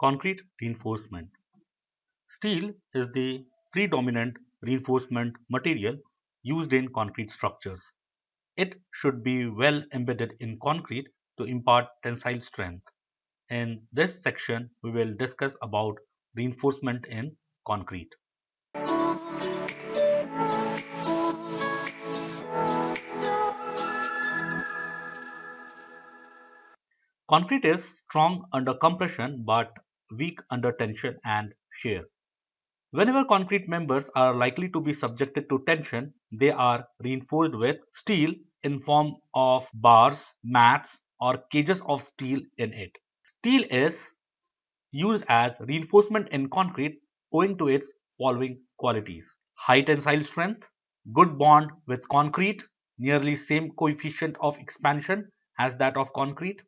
Concrete reinforcement. Steel is the predominant reinforcement material used in concrete structures. It should be well embedded in concrete to impart tensile strength. In this section, we will discuss about reinforcement in concrete. Concrete is strong under compression but weak under tension and shear. Whenever concrete members are likely to be subjected to tension, they are reinforced with steel in form of bars, mats, or cages of steel in it. Steel is used as reinforcement in concrete owing to its following qualities: high tensile strength, good bond with concrete, nearly same coefficient of expansion as that of concrete.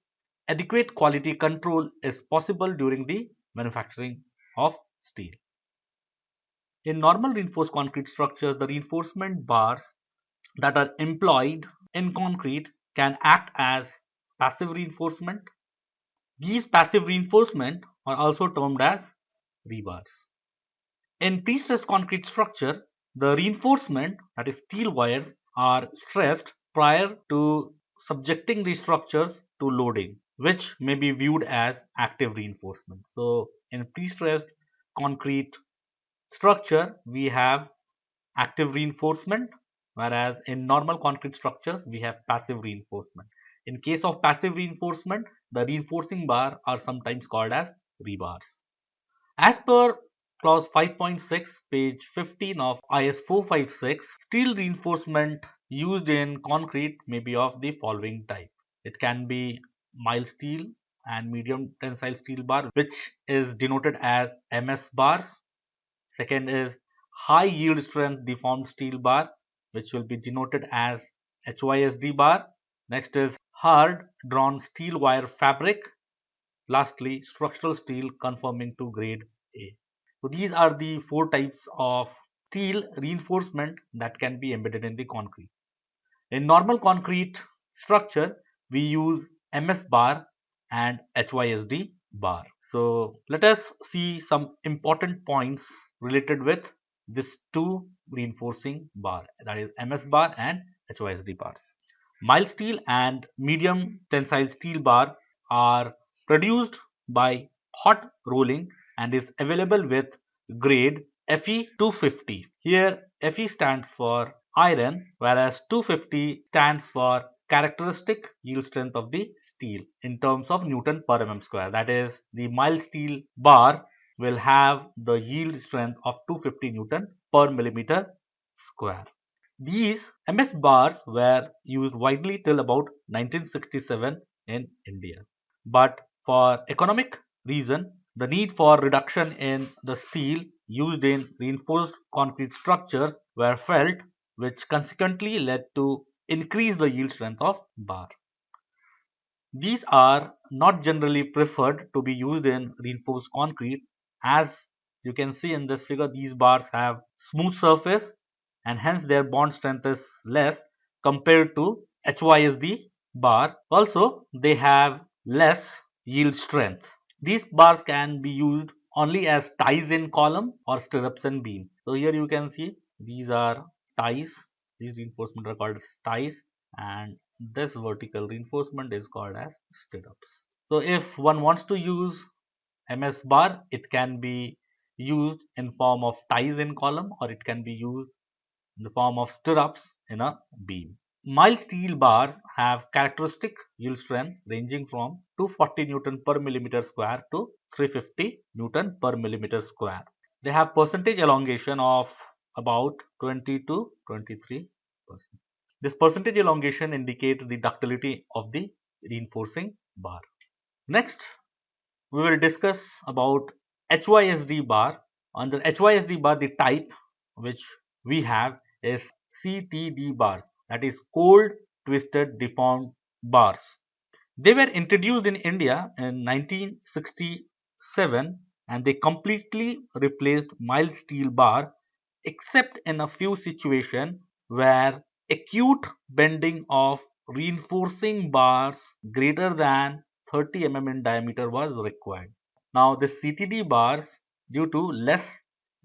Adequate quality control is possible during the manufacturing of steel. In normal reinforced concrete structures, the reinforcement bars that are employed in concrete can act as passive reinforcement. These passive reinforcement are also termed as rebars. In pre-stressed concrete structure, the reinforcement, that is steel wires, are stressed prior to subjecting the structures to loading, which may be viewed as active reinforcement. So in pre-stressed concrete structure, we have active reinforcement, whereas in normal concrete structures, we have passive reinforcement. In case of passive reinforcement, the reinforcing bar are sometimes called as rebars. As per clause 5.6, page 15 of IS 456, steel reinforcement used in concrete may be of the following type. It can be mild steel and medium tensile steel bar, which is denoted as MS bars. Second is high yield strength deformed steel bar, which will be denoted as HYSD bar. Next is hard drawn steel wire fabric. Lastly, structural steel conforming to grade A. So these are the four types of steel reinforcement that can be embedded in the concrete. In normal concrete structure, we use MS bar and HYSD bar. So let us see some important points related with this two reinforcing bar, that is MS bar and HYSD bars. Mild steel and medium tensile steel bar are produced by hot rolling and is available with grade Fe 250. Here Fe stands for iron, whereas 250 stands for characteristic yield strength of the steel in terms of Newton per mm square. That is, the mild steel bar will have the yield strength of 250 Newton per millimeter square. These MS bars were used widely till about 1967 in India. But for economic reason, the need for reduction in the steel used in reinforced concrete structures were felt, which consequently led to increase the yield strength of bar. These are not generally preferred to be used in reinforced concrete. As you can see in this figure, these bars have smooth surface and hence their bond strength is less compared to HYSD bar. Also, they have less yield strength. These bars can be used only as ties in column or stirrups in beam. So here you can see these are ties. These reinforcements are called as ties, and this vertical reinforcement is called as stirrups. So if one wants to use MS bar, it can be used in form of ties in column or it can be used in the form of stirrups in a beam. Mild steel bars have characteristic yield strength ranging from 240 Newton per millimeter square to 350 Newton per millimeter square. They have percentage elongation of about 20 to 23%. This percentage elongation indicates the ductility of the reinforcing bar. Next, we will discuss about HYSD bar. Under HYSD bar, the type which we have is CTD bars, that is cold twisted deformed bars. They were introduced in India in 1967 and they completely replaced mild steel bar except in a few situations where acute bending of reinforcing bars greater than 30 mm in diameter was required. Now the CTD bars, due to less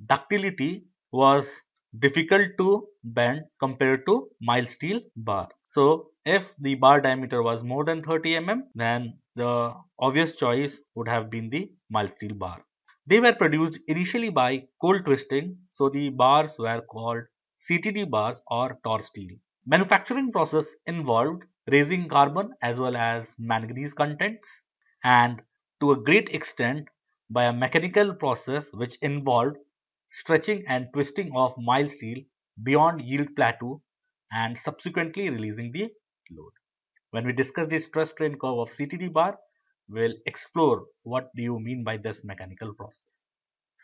ductility, was difficult to bend compared to mild steel bar. So if the bar diameter was more than 30 mm, then the obvious choice would have been the mild steel bar. They were produced initially by cold twisting, so the bars were called CTD bars or Tor steel. Manufacturing process involved raising carbon as well as manganese contents, and to a great extent by a mechanical process which involved stretching and twisting of mild steel beyond yield plateau and subsequently releasing the load. When we discuss the stress strain curve of CTD bar, we'll explore what do you mean by this mechanical process.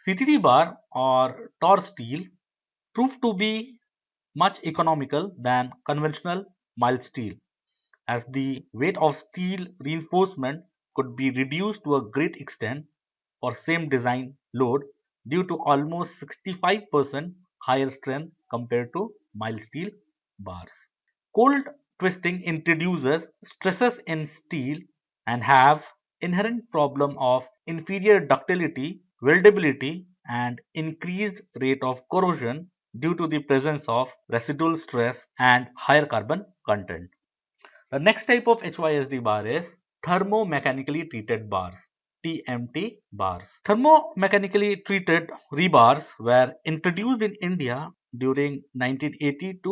CTD bar or Tor steel proved to be much economical than conventional mild steel, as the weight of steel reinforcement could be reduced to a great extent for same design load due to almost 65% higher strength compared to mild steel bars. Cold twisting introduces stresses in steel and have inherent problem of inferior ductility, weldability, and increased rate of corrosion due to the presence of residual stress and higher carbon content. The next type of HYSD bar is thermomechanically treated bars. TMT bars. Thermomechanically treated rebars were introduced in India during 1980 to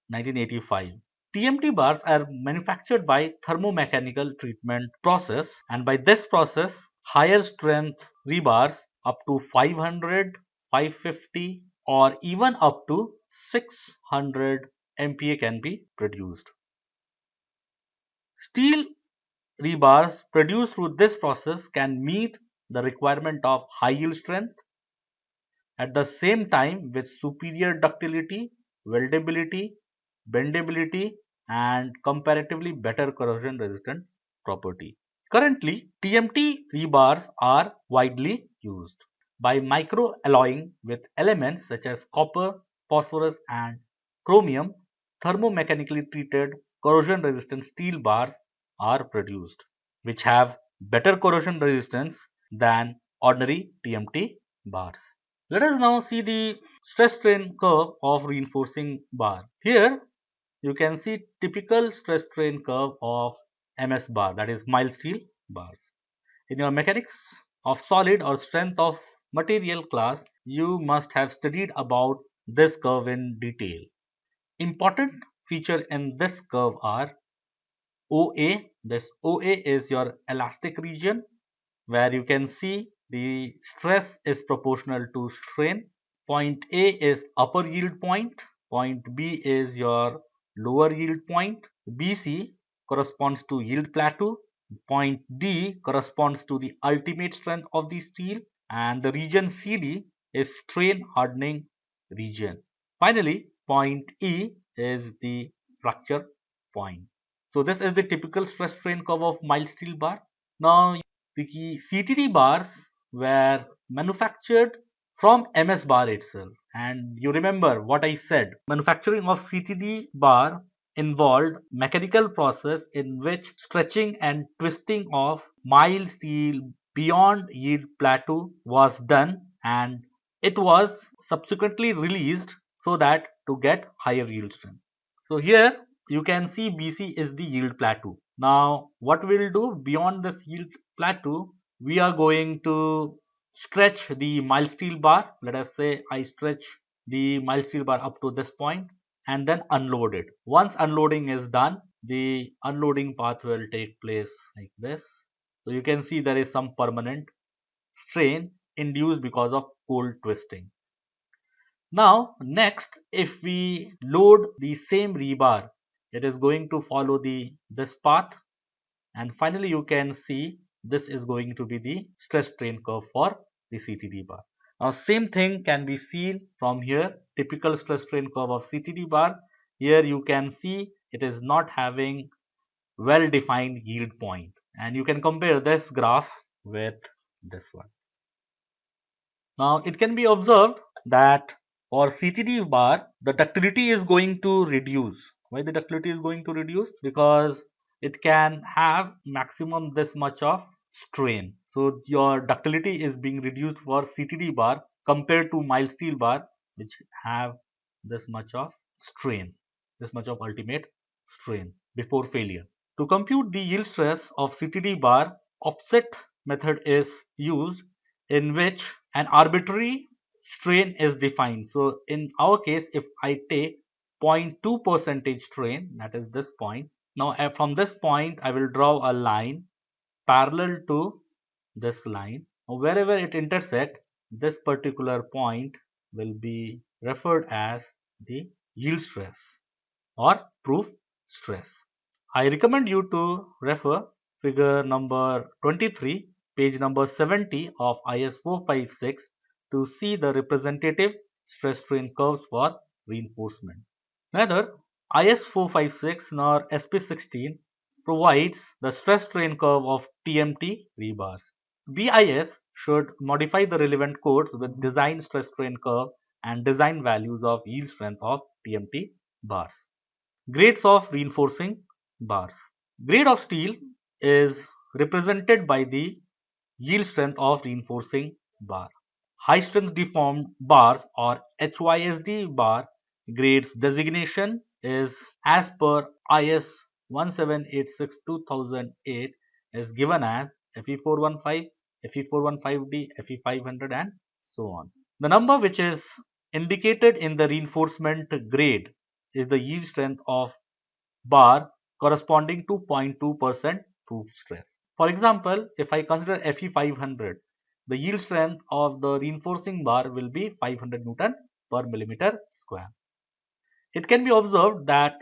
1985. TMT bars are manufactured by thermomechanical treatment process, and by this process higher strength rebars up to 500, 550 or even up to 600 MPa can be produced. Steel rebars produced through this process can meet the requirement of high yield strength at the same time with superior ductility, weldability, bendability, and comparatively better corrosion resistant property. Currently, TMT rebars are widely used. By microalloying with elements such as copper, phosphorus, and chromium, thermomechanically treated corrosion resistant steel bars are produced, which have better corrosion resistance than ordinary TMT bars. Let us now see the stress strain curve of reinforcing bar. Here you can see typical stress strain curve of MS bar, that is mild steel bars. In your mechanics of solid or strength of material class, you must have studied about this curve in detail. Important feature in this curve are OA. This OA is your elastic region, where you can see the stress is proportional to strain. Point A is upper yield point, point B is your lower yield point, BC corresponds to yield plateau, point D corresponds to the ultimate strength of the steel, and the region CD is strain hardening region. Finally, point E is the fracture point. So this is the typical stress strain curve of mild steel bar. Now the CTD bars were manufactured from MS bar itself. And you remember what I said, manufacturing of CTD bar involved mechanical process in which stretching and twisting of mild steel beyond yield plateau was done, and it was subsequently released so that to get higher yield strength. So here you can see BC is the yield plateau. Now what we'll do beyond this yield plateau, we are going to stretch the mild steel bar. Let us say I stretch the mild steel bar up to this point and then unload it. Once unloading is done, the unloading path will take place like this. So you can see there is some permanent strain induced because of cold twisting. Now next, if we load the same rebar, it is going to follow this path, and finally you can see this is going to be the stress strain curve for the CTD bar. Now same thing can be seen from here, typical stress strain curve of CTD bar. Here you can see it is not having well defined yield point, and you can compare this graph with this one. Now it can be observed that for CTD bar, the ductility is going to reduce. Why the ductility is going to reduce? Because it can have maximum this much of strain. So your ductility is being reduced for CTD bar compared to mild steel bar, which have this much of strain, this much of ultimate strain before failure. To compute the yield stress of CTD bar, offset method is used, in which an arbitrary strain is defined. So in our case, if I take 0.2 percentage strain, that is this point. Now from this point, I will draw a line parallel to this line. Wherever it intersects, this particular point will be referred as the yield stress or proof stress. I recommend you to refer figure number 23, page number 70 of IS 456 to see the representative stress strain curves for reinforcement. Neither IS 456 nor SP 16 provides the stress strain curve of TMT rebars. BIS should modify the relevant codes with design stress strain curve and design values of yield strength of TMT bars. Grades of reinforcing bars. Grade of steel is represented by the yield strength of reinforcing bar. High strength deformed bars or HYSD bar grades designation is as per IS 1786-2008 is given as FE415, FE415D, FE500 and so on. The number which is indicated in the reinforcement grade is the yield strength of bar corresponding to 0.2% proof stress. For example, if I consider Fe500, the yield strength of the reinforcing bar will be 500 Newton per millimeter square. It can be observed that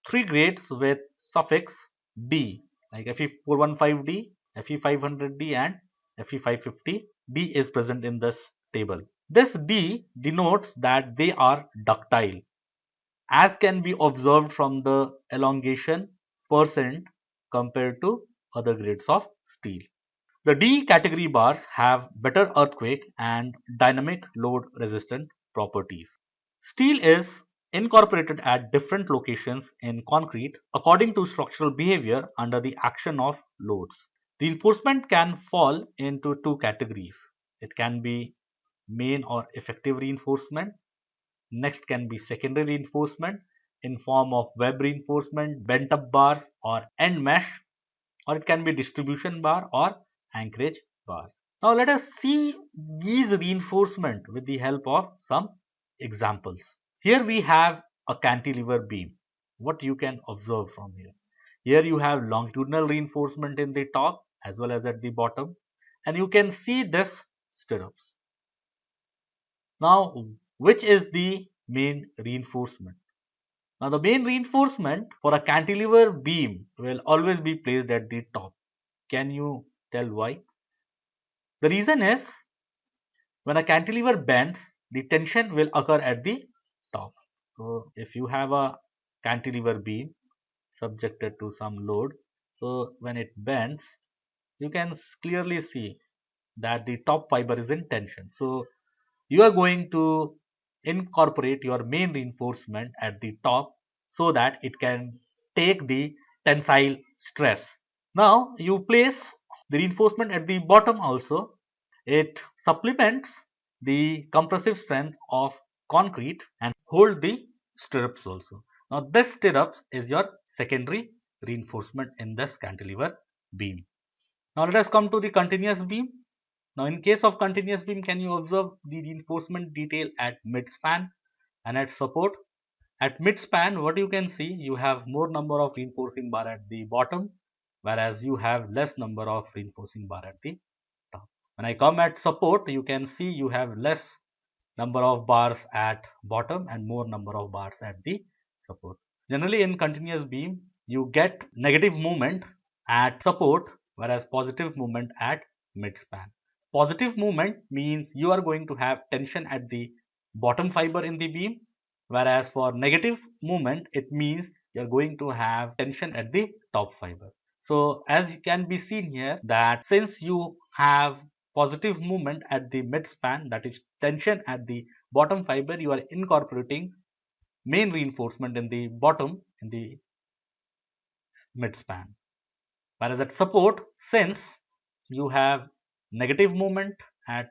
three grades with suffix D like Fe415D, Fe500D and Fe550D is present in this table. This D denotes that they are ductile, as can be observed from the elongation percent compared to other grades of steel. The D category bars have better earthquake and dynamic load resistant properties. Steel is incorporated at different locations in concrete according to structural behavior under the action of loads. Reinforcement can fall into two categories. It can be main or effective reinforcement. Next can be secondary reinforcement in form of web reinforcement, bent up bars or end mesh, or it can be distribution bar or anchorage bars. Now let us see these reinforcement with the help of some examples. Here we have a cantilever beam. What you can observe from here. Here you have longitudinal reinforcement in the top as well as at the bottom, and you can see this stirrups. Now, which is the main reinforcement? Now, the main reinforcement for a cantilever beam will always be placed at the top. Can you tell why? The reason is when a cantilever bends, the tension will occur at the top. So, if you have a cantilever beam subjected to some load, so when it bends, you can clearly see that the top fiber is in tension. So, you are going to incorporate your main reinforcement at the top so that it can take the tensile stress. Now you place the reinforcement at the bottom also. It supplements the compressive strength of concrete and hold the stirrups also. Now this stirrups is your secondary reinforcement in this cantilever beam. Now let us come to the continuous beam. Now in case of continuous beam, can you observe the reinforcement detail at midspan and at support? At midspan, what you can see, you have more number of reinforcing bar at the bottom, whereas you have less number of reinforcing bar at the top. When I come at support, you can see you have less number of bars at bottom and more number of bars at the support. Generally in continuous beam, you get negative movement at support, whereas positive movement at midspan. Positive movement means you are going to have tension at the bottom fiber in the beam, whereas for negative movement, it means you're going to have tension at the top fiber. So as can be seen here that since you have positive movement at the midspan, that is tension at the bottom fiber, you are incorporating main reinforcement in the bottom in the midspan. Whereas at support, since you have negative moment at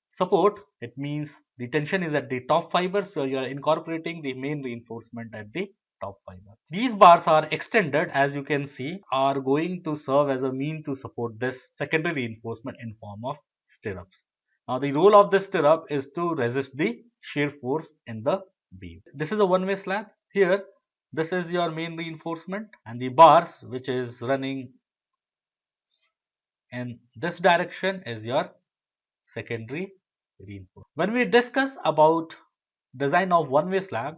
support. It means the tension is at the top fiber, so you are incorporating the main reinforcement at the top fiber. These bars are extended, as you can see, are going to serve as a mean to support this secondary reinforcement in form of stirrups. Now the role of this stirrup is to resist the shear force in the beam. This is a one-way slab. Here, this is your main reinforcement, and the bars which is running in this direction is your secondary reinforcement. When we discuss about design of one-way slab,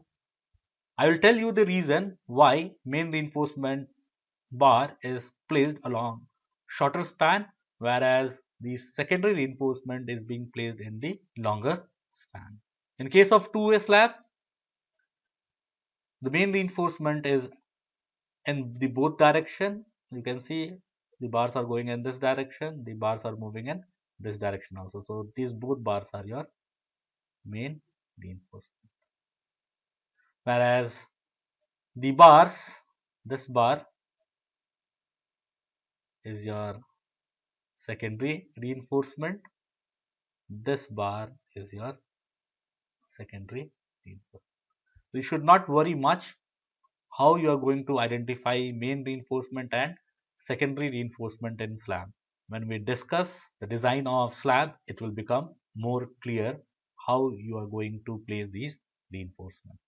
I will tell you the reason why main reinforcement bar is placed along shorter span, whereas the secondary reinforcement is being placed in the longer span. In case of two-way slab, the main reinforcement is in the both direction. You can see the bars are going in this direction, the bars are moving in this direction also. So these both bars are your main reinforcement. Whereas the bars, this bar is your secondary reinforcement, this bar is your secondary reinforcement. So you should not worry much how you are going to identify main reinforcement and secondary reinforcement in slab. When we discuss the design of slab, it will become more clear how you are going to place these reinforcements.